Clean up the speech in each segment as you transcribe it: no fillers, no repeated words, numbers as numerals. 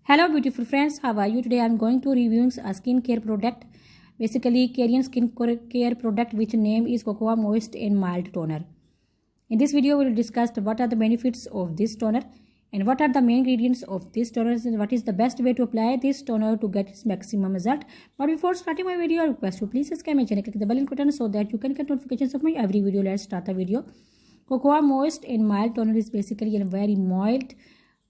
Hello beautiful friends, how are you? Today I am going to reviewing a skincare product, basically Korean skincare product which name is Cocoa Moist and Mild Toner. In this video we will discuss what are the benefits of this toner and what are the main ingredients of this toner and what is the best way to apply this toner to get its maximum result. But before starting my video, I request you please subscribe my channel, click the bell icon so that you can get notifications of my every video. Let's start the video. Cocoa Moist and Mild Toner is basically a very mild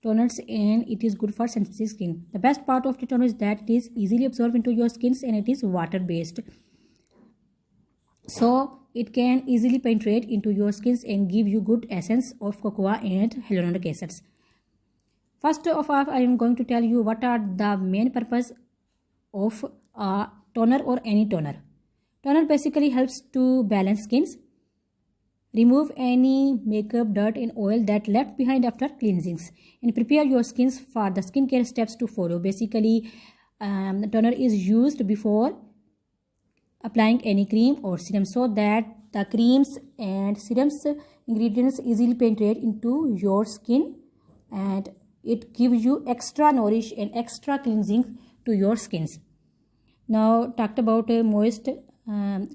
toners and it is good for sensitive skin. The best part of the toner is that it is easily absorbed into your skins and it is water based, so it can easily penetrate into your skins and give you good essence of cocoa and hyaluronic acids. First of all, I am going to tell you what are the main purpose of a toner or any toner. Toner basically helps to balance skins, remove any makeup, dirt and oil that left behind after cleansings, and prepare your skins for the skincare steps to follow. Basically, the toner is used before applying any cream or serum so that the creams and serums ingredients easily penetrate into your skin and it gives you extra nourish and extra cleansing to your skins. Now, talked about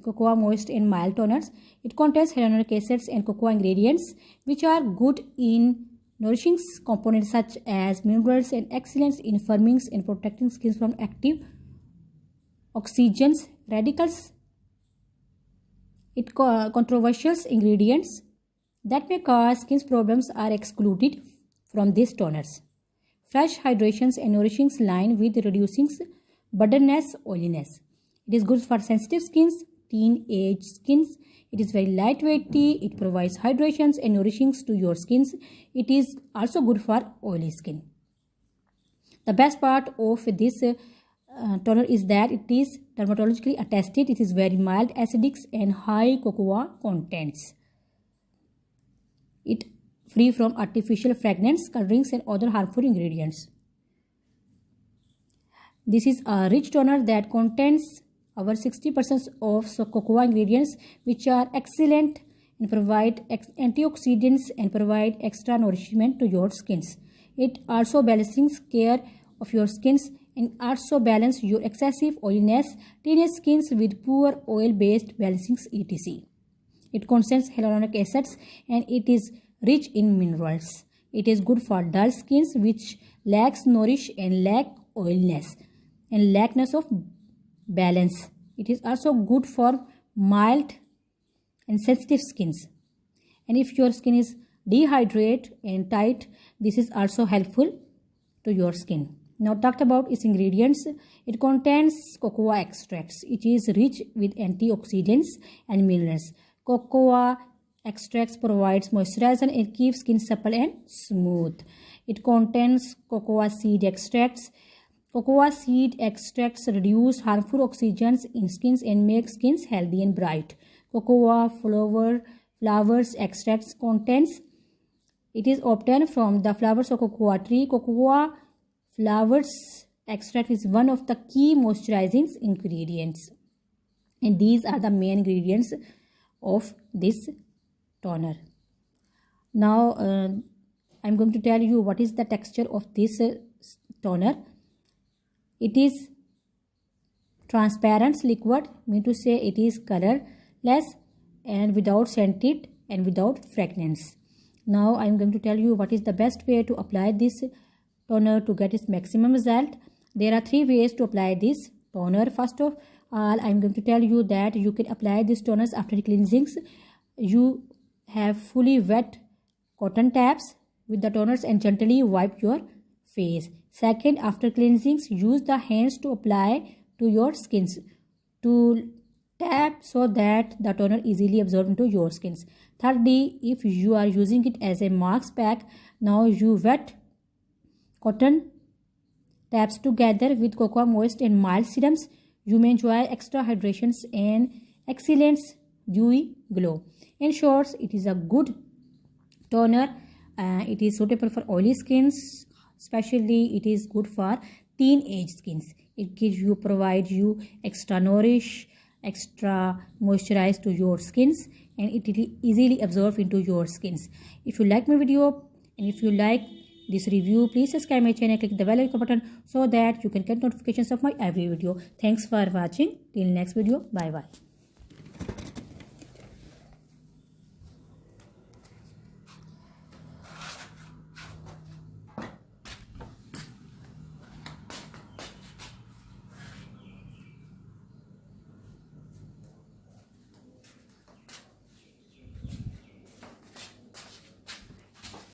cocoa moist and mild toners. It contains hyaluronic acids and cocoa ingredients which are good in nourishing components such as minerals and excellent in firming and protecting skin from active oxygens radicals. Controversial ingredients that may cause skin problems are excluded from these toners. Fresh hydrations and nourishing line with reducing burdenness, oiliness. It is good for sensitive skins, teenage skins. It is very lightweight. It provides hydrations and nourishings to your skins. It is also good for oily skin. The best part of this toner is that it is dermatologically attested. It is very mild, acidic and high cocoa contents. It free from artificial fragrance, colorings and other harmful ingredients. This is a rich toner that contains over 60% of cocoa ingredients which are excellent and provide antioxidants and provide extra nourishment to your skins. It also balances care of your skins and also balance your excessive oiliness, teenage skins with poor oil-based balancing etc. It contains hyaluronic acids and it is rich in minerals. It is good for dull skins which lacks nourish and lack oiliness and lackness of balance. It is also good for mild and sensitive skins. And if your skin is dehydrated and tight, this is also helpful to your skin. Now talked about its ingredients. It contains cocoa extracts. It is rich with antioxidants and minerals. Cocoa extracts provides moisturizer and keeps skin supple and smooth. It contains cocoa seed extracts. Cocoa seed extracts reduce harmful oxygens in skins and make skins healthy and bright. Cocoa flowers extracts contains. It is obtained from the flowers of cocoa tree. Cocoa flowers extract is one of the key moisturizing ingredients. And these are the main ingredients of this toner. Now, I am going to tell you what is the texture of this toner. It is transparent liquid, mean to say it is colorless and without scented and without fragrance. Now I am going to tell you what is the best way to apply this toner to get its maximum result. There are 3 ways to apply this toner. First of all, I am going to tell you that you can apply this toners after cleansings. You have fully wet cotton tabs with the toners and gently wipe your face. Second, after cleansings, use the hands to apply to your skins to tap so that the toner easily absorbs into your skins. Thirdly, if you are using it as a mask pack, now you wet cotton tabs together with cocoa moist and mild serums. You may enjoy extra hydrations and excellent dewy glow. In short, it is a good toner. It is suitable for oily skins. Especially it is good for teenage skins. It provides you extra nourish, extra moisturize to your skins and it will easily absorb into your skins. If you like my video and if you like this review, please subscribe my channel, click the bell icon button so that you can get notifications of my every video. Thanks for watching. Till next video. Bye bye.